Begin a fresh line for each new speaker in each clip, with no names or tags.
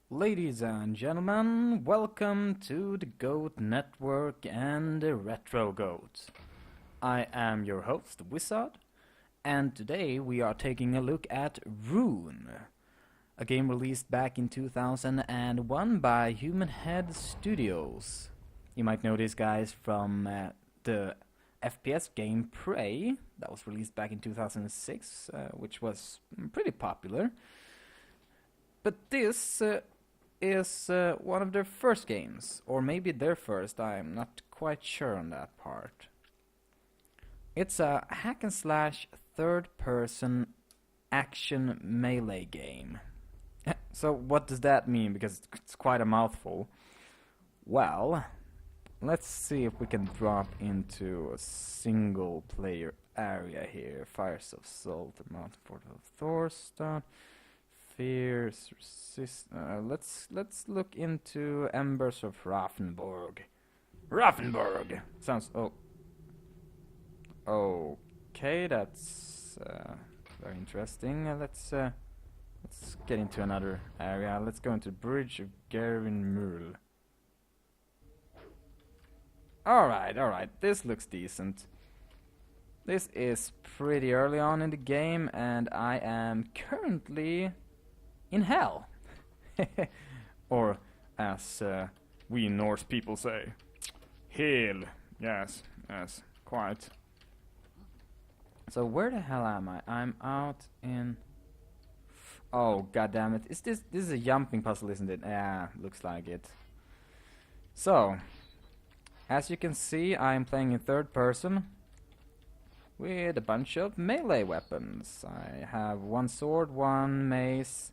Ladies and gentlemen, welcome to the GOAT Network and the RetroGOAT. I am your host, Wizard, and today we are taking a look at Rune, a game released back in 2001 by Humanhead Studios. You might know these guys from the FPS game Prey, that was released back in 2006, which was pretty popular. But this is one of their first games, or maybe their first, I'm not quite sure on that part. It's a hack and slash third-person action melee game. So what does that mean? Because it's quite a mouthful. Well, let's see if we can drop into a single player area here. Fires of Salt, the Mountain Fort of Thorstone. Fierce resist. Let's look into Embers of Raffenburg. Raffenburg sounds okay. That's very interesting. Let's get into another area. Let's go into Bridge of Garin. All right. This looks decent. This is pretty early on in the game, and I am currently in hell. Or as we Norse people say, hell. Yes, quite. So where the hell am I? I'm out in... Oh, goddammit. This is a jumping puzzle, isn't it? Yeah, looks like it. So, as you can see, I'm playing in third person with a bunch of melee weapons. I have one sword, one mace,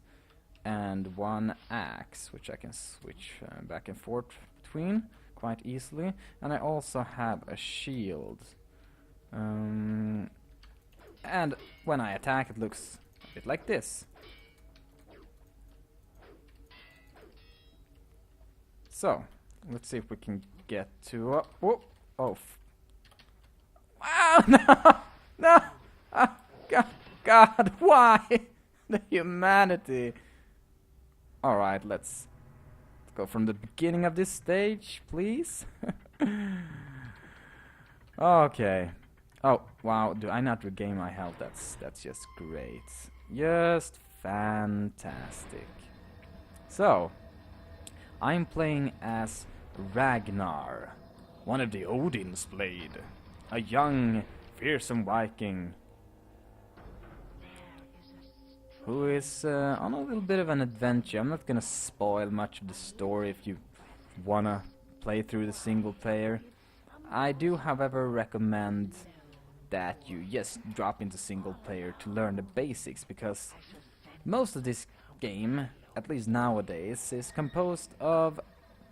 and one axe, which I can switch back and forth between quite easily. And I also have a shield. And when I attack, it looks a bit like this. So, let's see if we can get to... Wow, no! God, why? The humanity. Alright, let's go from the beginning of this stage, please. Okay. Oh, wow, do I not regain my health? That's just great. Just fantastic. So, I'm playing as Ragnar, one of the Odin's Blade. A young, fearsome Viking who is on a little bit of an adventure. I'm not gonna spoil much of the story if you wanna play through the single player. I do, however, recommend that you just drop into single player to learn the basics, because most of this game, at least nowadays, is composed of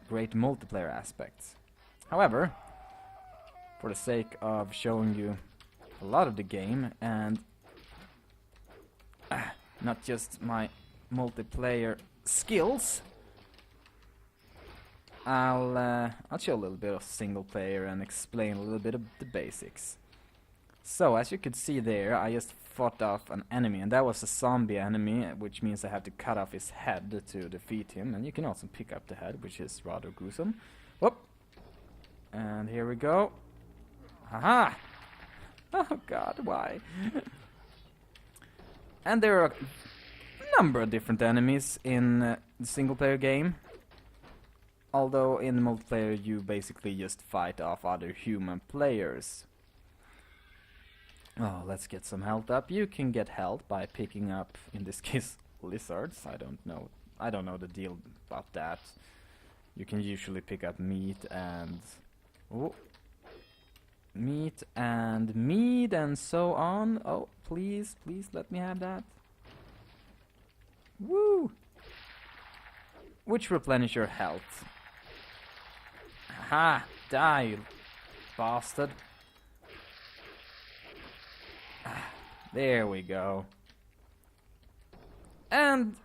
great multiplayer aspects. However, for the sake of showing you a lot of the game and not just my multiplayer skills, I'll show a little bit of single player and explain a little bit of the basics. So, as you could see there, I just fought off an enemy, and that was a zombie enemy, which means I have to cut off his head to defeat him, and you can also pick up the head, which is rather gruesome. Whoop! And here we go. Haha! Oh god, why? And there are a number of different enemies in the single player game. Although in the multiplayer you basically just fight off other human players. Oh, let's get some health up. You can get health by picking up, in this case, lizards. I don't know the deal about that. You can usually pick up meat and... Oh. Meat and meat and so on. Oh, please let me have that. Woo! Which replenish your health. Aha! Die, you bastard. There we go. And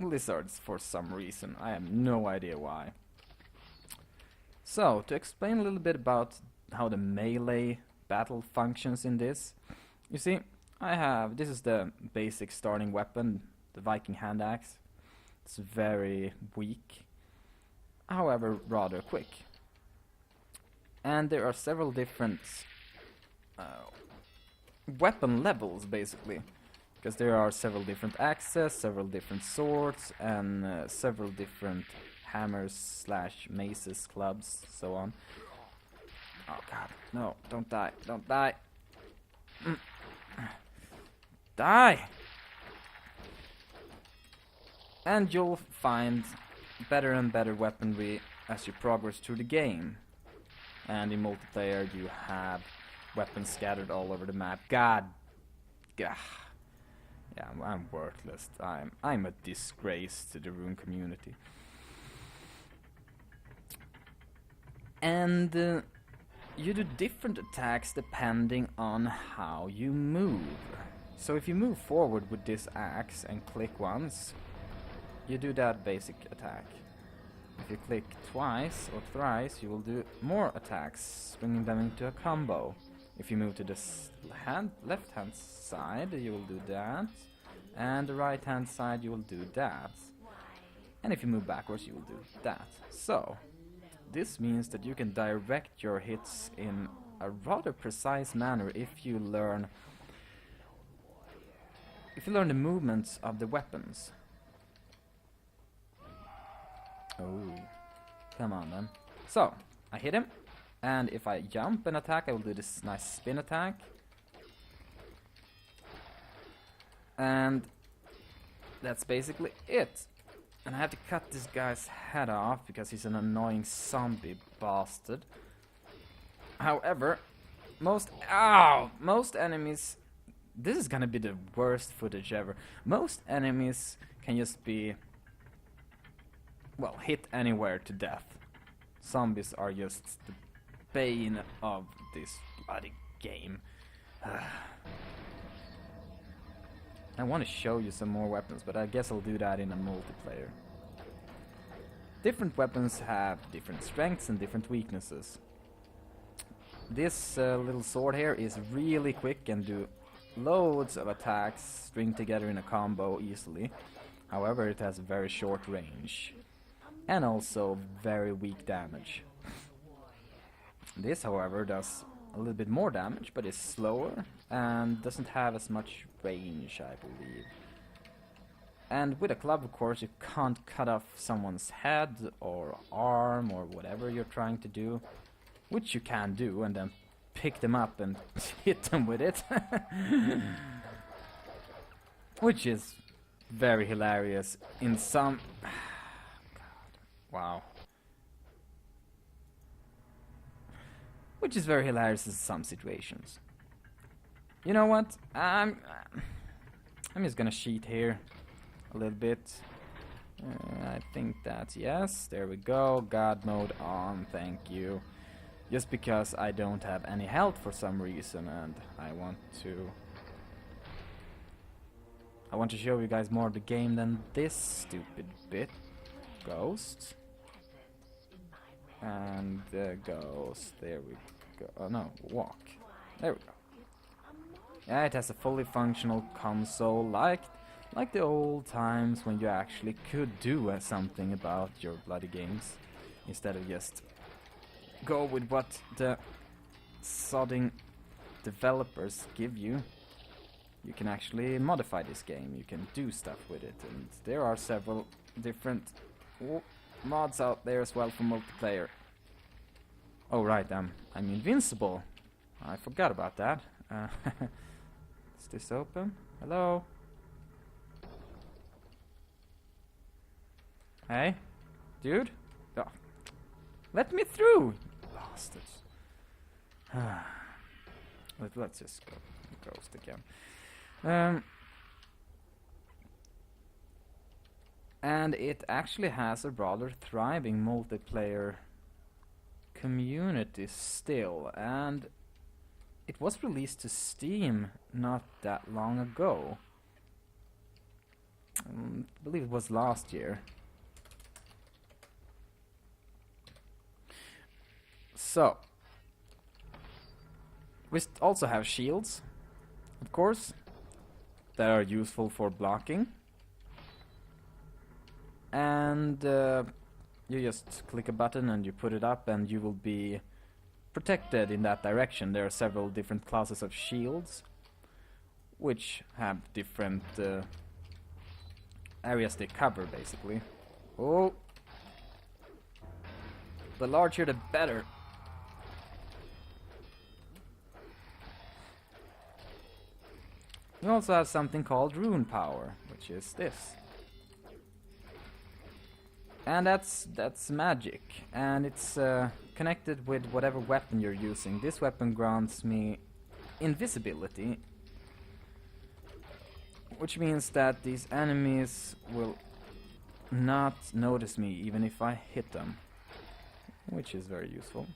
lizards for some reason. I have no idea why. So, to explain a little bit about how the melee battle functions in this. You see, this is the basic starting weapon, the Viking hand axe. It's very weak, however rather quick. And there are several different weapon levels, basically, because there are several different axes, several different swords, and several different hammers slash maces, clubs, so on. Oh god, no, don't die, don't die. Die! And you'll find better and better weaponry as you progress through the game. And in multiplayer you have weapons scattered all over the map. God. Gah. Yeah, I'm worthless. I'm a disgrace to the Rune community. And you do different attacks depending on how you move. So if you move forward with this axe and click once, you do that basic attack. If you click twice or thrice, you will do more attacks, bringing them into a combo. If you move to the left hand side, you will do that, and the right hand side you will do that. And if you move backwards, you will do that. So this means that you can direct your hits in a rather precise manner if you learn the movements of the weapons. Oh, come on then. So, I hit him, and if I jump and attack, I will do this nice spin attack. And that's basically it. And I have to cut this guy's head off because he's an annoying zombie bastard. However, most enemies... This is gonna be the worst footage ever. Most enemies can just be... well, hit anywhere to death. Zombies are just the bane of this bloody game. I want to show you some more weapons, but I guess I'll do that in a multiplayer. Different weapons have different strengths and different weaknesses. This little sword here is really quick and do loads of attacks string together in a combo easily. However, it has very short range and also very weak damage. This, however, does a little bit more damage, but is slower and doesn't have as much range, I believe. And with a club, of course, you can't cut off someone's head or arm or whatever you're trying to do, which you can do, and then pick them up and hit them with it. Which is very hilarious in some... God, wow. Which is very hilarious in some situations. You know what? I'm just gonna cheat here a little bit. I think that's yes. There we go. God mode on. Thank you. Just because I don't have any health for some reason, and I want to show you guys more of the game than this stupid bit. Ghost. And ghost. There we go. Oh no, walk. There we go. Yeah, it has a fully functional console, like the old times when you actually could do something about your bloody games, instead of just go with what the sodding developers give you. You can actually modify this game, you can do stuff with it, and there are several different mods out there as well for multiplayer. Oh right, I'm invincible. I forgot about that. Is this open? Hello? Hey? Dude? Oh. Let me through! Bastards. Let's just go ghost again. And it actually has a rather thriving multiplayer community still, and it was released to Steam not that long ago. I believe it was last year. So, we also have shields, of course. that are useful for blocking. And you just click a button and you put it up and you will be protected in that direction. There are several different classes of shields which have different areas they cover, basically. Oh! The larger the better. We also have something called Rune power, which is this. And that's magic, and it's connected with whatever weapon you're using. This weapon grants me invisibility, which means that these enemies will not notice me even if I hit them, which is very useful.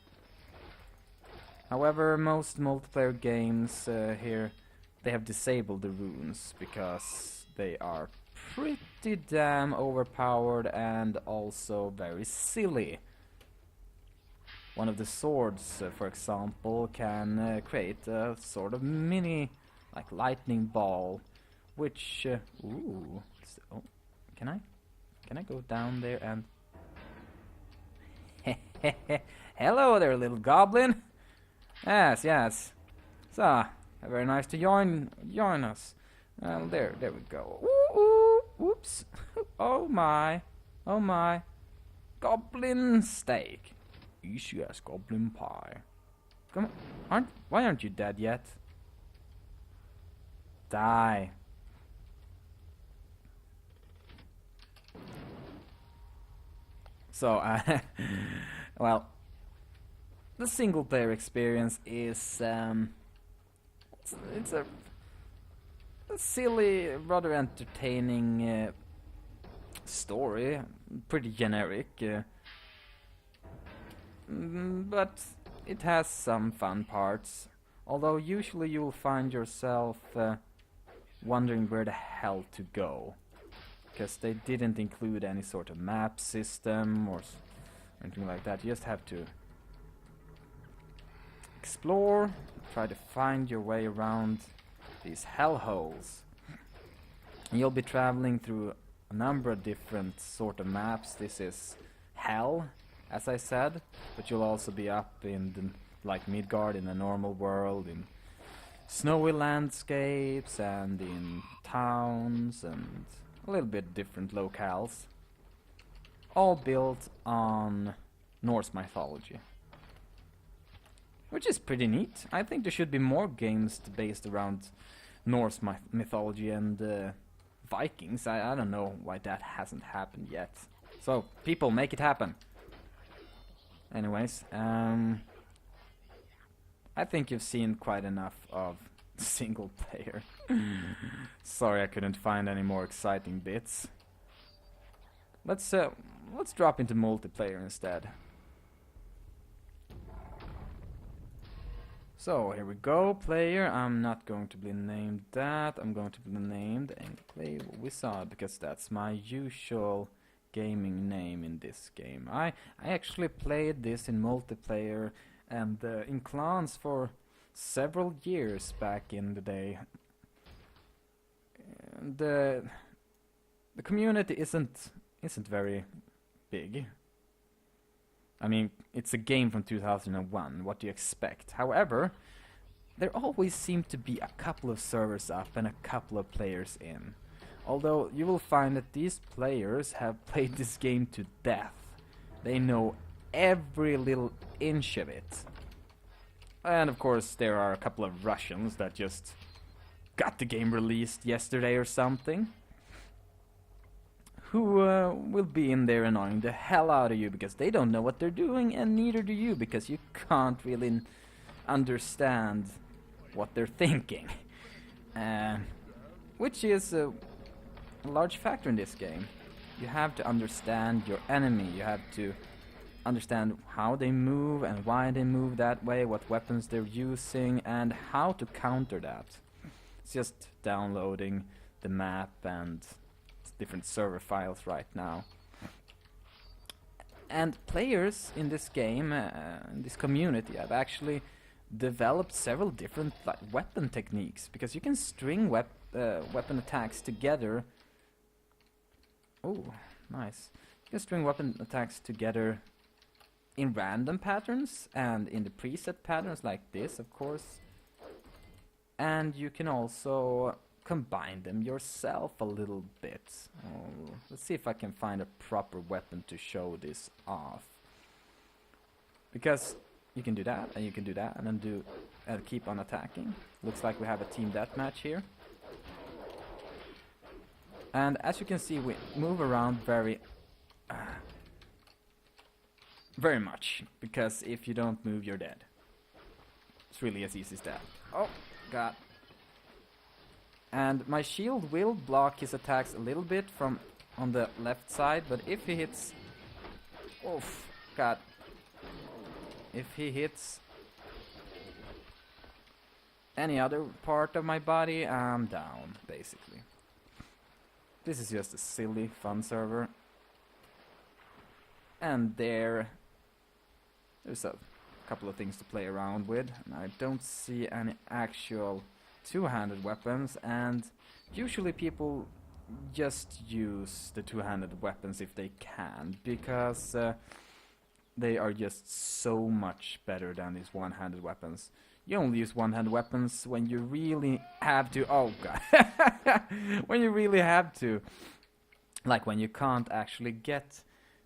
However, most multiplayer games here, they have disabled the runes because they are pretty damn overpowered and also very silly. One of the swords, for example, can create a sort of mini, like, lightning ball, which ooh, oh, can I go down there and hello there, little goblin. Yes. So, very nice to join us. Well, there we go. Ooh, whoops. Oh my. Goblin steak. Easy as goblin pie. Come on. Why aren't you dead yet? Die. So, well, the single player experience is it's a silly, rather entertaining story, pretty generic, but it has some fun parts. Although usually you will find yourself wondering where the hell to go, because they didn't include any sort of map system or anything like that. You just have to explore, try to find your way around these hellholes. You'll be traveling through a number of different sort of maps. This is hell, as I said, but you'll also be up in the, like Midgard, in the normal world, in snowy landscapes and in towns and a little bit different locales, all built on Norse mythology, which is pretty neat. I think there should be more games based around Norse mythology and Vikings. I don't know why that hasn't happened yet. So, people, make it happen. Anyways, I think you've seen quite enough of single player. Sorry I couldn't find any more exciting bits. Let's drop into multiplayer instead. So here we go, player. I'm not going to be named that. I'm going to be named Enclave Wizard because that's my usual gaming name in this game. I actually played this in multiplayer and in clans for several years back in the day. And the community isn't very big. I mean, it's a game from 2001, what do you expect? However, there always seem to be a couple of servers up and a couple of players in. Although you will find that these players have played this game to death. They know every little inch of it. And of course there are a couple of Russians that just got the game released yesterday or something, who will be in there annoying the hell out of you because they don't know what they're doing, and neither do you, because you can't really understand what they're thinking. Which is a large factor in this game. You have to understand your enemy, you have to understand how they move and why they move that way, what weapons they're using, and how to counter that. It's just downloading the map and different server files right now. And players in this game, in this community, have actually developed several different like weapon techniques, because you can string weapon attacks together. Oh, nice. You can string weapon attacks together in random patterns and in the preset patterns like this, of course. And you can also combine them yourself a little bit. Oh, let's see if I can find a proper weapon to show this off. Because you can do that, and you can do that, and then keep on attacking. Looks like we have a team deathmatch here. And as you can see, we move around very much, because if you don't move, you're dead. It's really as easy as that. Oh, God. And my shield will block his attacks a little bit from on the left side, but if he hits... Oof, God. If he hits any other part of my body, I'm down, basically. This is just a silly, fun server. And there's a couple of things to play around with. And I don't see any actual two-handed weapons, and usually people just use the two-handed weapons if they can, because they are just so much better than these one-handed weapons. You only use one-handed weapons when you really have to. Oh God. When you really have to. Like when you can't actually get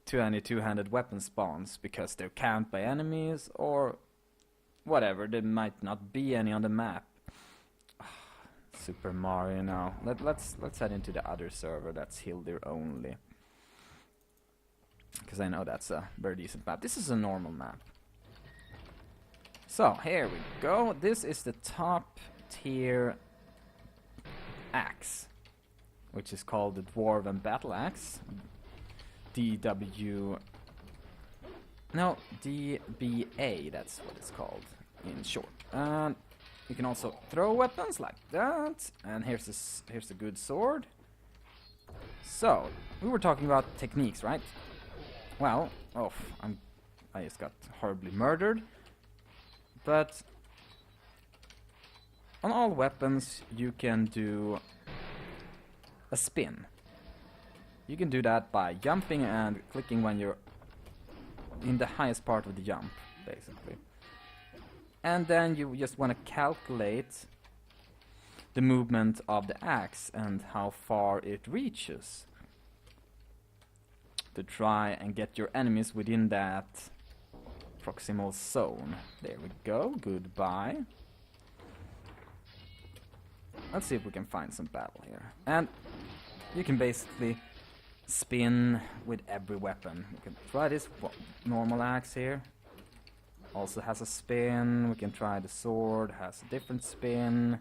to any two-handed weapon spawns because they're camped by enemies or whatever. There might not be any on the map. Super Mario now. Let's head into the other server that's Hildir only. Because I know that's a very decent map. This is a normal map. So, here we go. This is the top tier axe, which is called the Dwarven Battle Axe. DBA, that's what it's called in short. You can also throw weapons like that, and here's a good sword. So, we were talking about techniques, right? Well, I just got horribly murdered. But on all weapons you can do a spin. You can do that by jumping and clicking when you're in the highest part of the jump, basically. And then you just want to calculate the movement of the axe and how far it reaches, to try and get your enemies within that proximal zone. There we go. Goodbye. Let's see if we can find some battle here. And you can basically spin with every weapon. We can try this normal axe here. Also has a spin. We can try the sword. Has a different spin.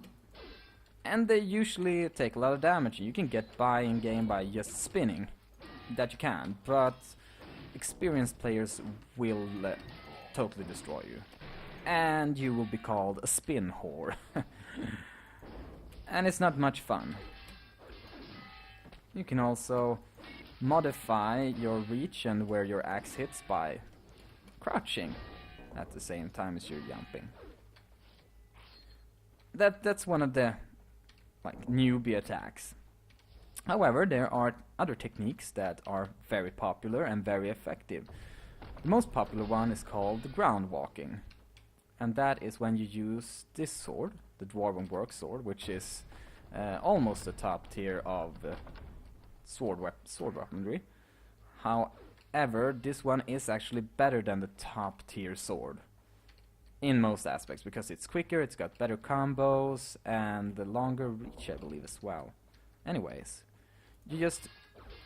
And they usually take a lot of damage. You can get by in game by just spinning. That you can. But experienced players will totally destroy you. And you will be called a spin whore. And it's not much fun. You can also modify your reach and where your axe hits by crouching at the same time as you're jumping. That's one of the newbie attacks. However, there are other techniques that are very popular and very effective. The most popular one is called the ground walking. And that is when you use this sword, the Dwarven Work Sword, which is almost the top tier of sword weaponry. However, this one is actually better than the top tier sword in most aspects, because it's quicker, it's got better combos, and the longer reach, I believe, as well. Anyways, you just,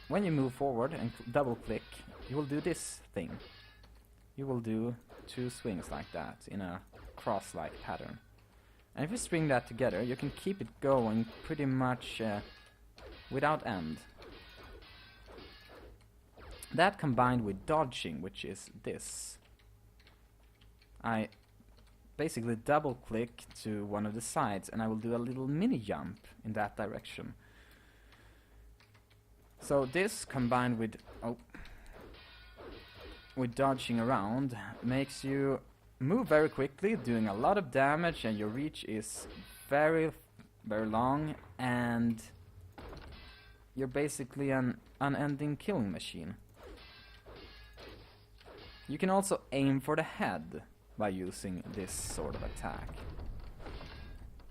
when you move forward and double click, you will do this thing. You will do 2 swings like that in a cross-like pattern. And if you string that together, you can keep it going pretty much without end. That combined with dodging, which is this. I basically double click to one of the sides and I will do a little mini jump in that direction. So this combined with dodging around makes you move very quickly, doing a lot of damage, and your reach is very, very long, and you're basically an unending killing machine. You can also aim for the head by using this sort of attack.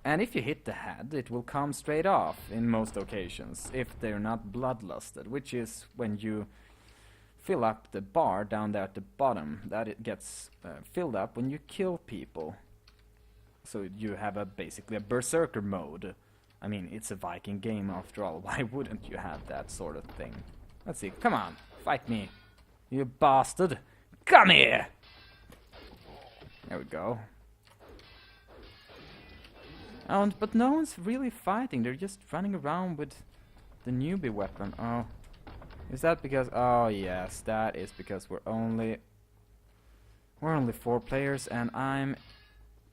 And if you hit the head, it will come straight off in most occasions, if they're not bloodlusted, which is when you fill up the bar down there at the bottom, that it gets filled up when you kill people. So you have basically a berserker mode. I mean, it's a Viking game after all, why wouldn't you have that sort of thing? Let's see, come on, fight me, you bastard! Come here! There we go. But no one's really fighting, they're just running around with the newbie weapon. Oh, is that because... Oh yes, that is because we're only 4 players and I'm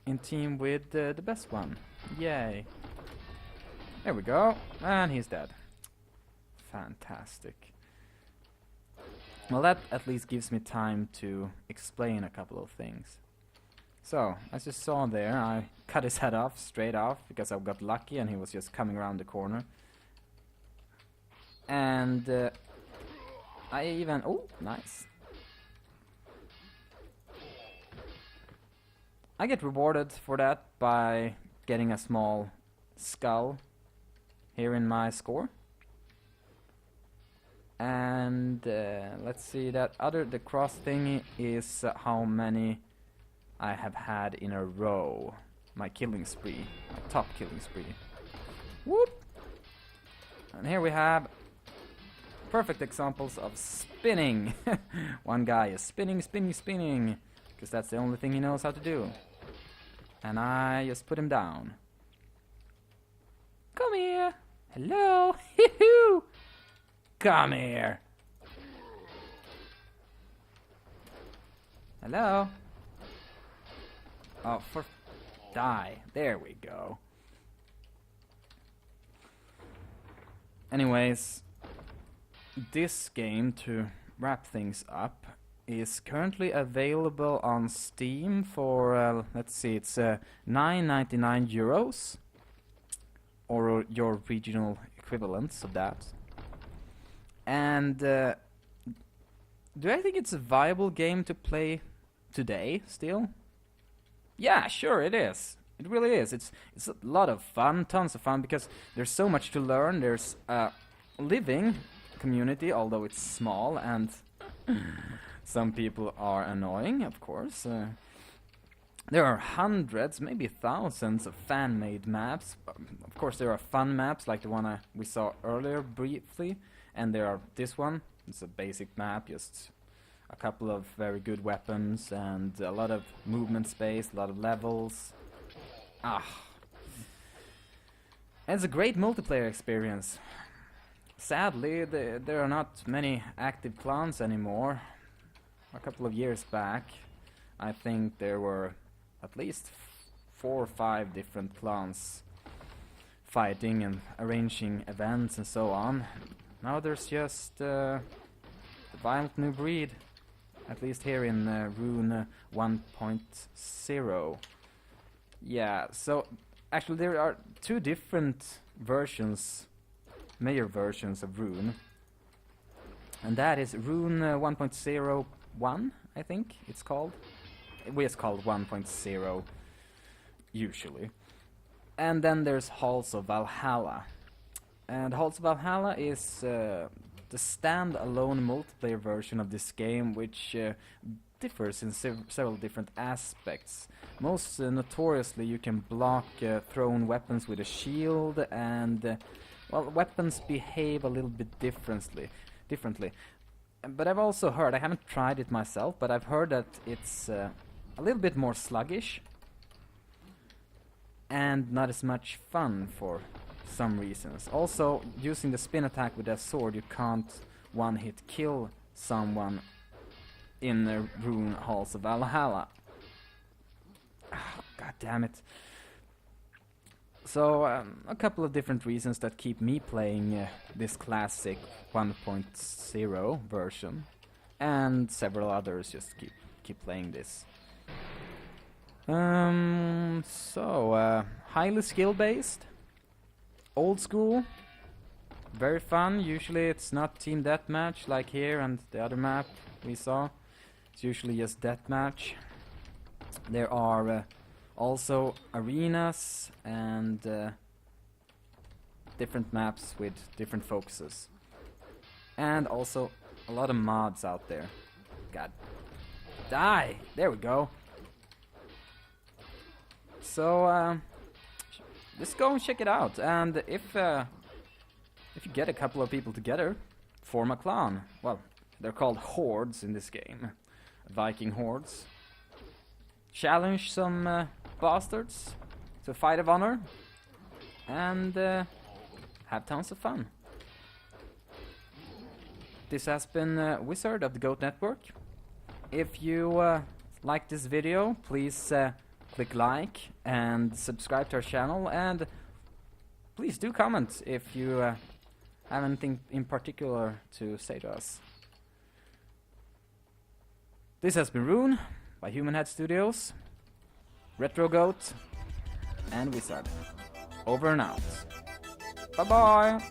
in team with the best one. Yay. There we go, and he's dead. Fantastic. Well, that at least gives me time to explain a couple of things. So, as you saw there, I cut his head off, straight off, because I got lucky and he was just coming around the corner. And I even... Oh, nice. I get rewarded for that by getting a small skull here in my score. And let's see, the cross thing is how many I have had in a row. My killing spree, my top killing spree. Whoop! And here we have perfect examples of spinning. One guy is spinning, spinning, spinning, because that's the only thing he knows how to do. And I just put him down. Come here! Hello! Hee-hoo! Come here! Hello? Oh, die. There we go. Anyways, this game, to wrap things up, is currently available on Steam for, let's see, it's 9.99 euros, or your regional equivalents of that. And do I think it's a viable game to play today still? Yeah, sure it is. It really is. It's a lot of fun, tons of fun, because there's so much to learn. There's a living community, although it's small, and some people are annoying, of course. There are hundreds, maybe thousands of fan-made maps. Of course, there are fun maps, like the one we saw earlier briefly, and there are this one. It's a basic map, just a couple of very good weapons and a lot of movement space, a lot of levels. And it's a great multiplayer experience. Sadly, there are not many active clans anymore. A couple of years back, I think there were at least 4 or 5 different clans fighting and arranging events and so on. Now there's just the violent new breed, at least here in Rune 1.0. Yeah, so actually there are 2 different versions, major versions of Rune. And that is Rune 1.01, I think it's called. It's called 1.0 usually. And then there's Halls of Valhalla. And Halls of Valhalla is the stand-alone multiplayer version of this game, which differs in several different aspects. Most notoriously, you can block thrown weapons with a shield, and well, weapons behave a little bit differently. But I've also heard, I haven't tried it myself, but I've heard that it's a little bit more sluggish and not as much fun for some reasons. Also, using the spin attack with a sword, you can't one-hit kill someone in the Rune Halls of Valhalla. Oh, God damn it. So, a couple of different reasons that keep me playing this classic 1.0 version, and several others just keep playing this. Highly skill-based, old school, very fun. Usually it's not team deathmatch like here and the other map we saw. It's usually just deathmatch. There are also arenas and different maps with different focuses. And also a lot of mods out there. God. Die! There we go. So, just go and check it out. And if you get a couple of people together, form a clan. Well, they're called hordes in this game. Viking hordes. Challenge some bastards to a fight of honor. And have tons of fun. This has been Wizard of the Goat Network. If you like this video, please click like and subscribe to our channel, and please do comment if you have anything in particular to say to us. This has been Rune by Humanhead Studios, RetroGOAT, and Wizard. Over and out. Bye bye!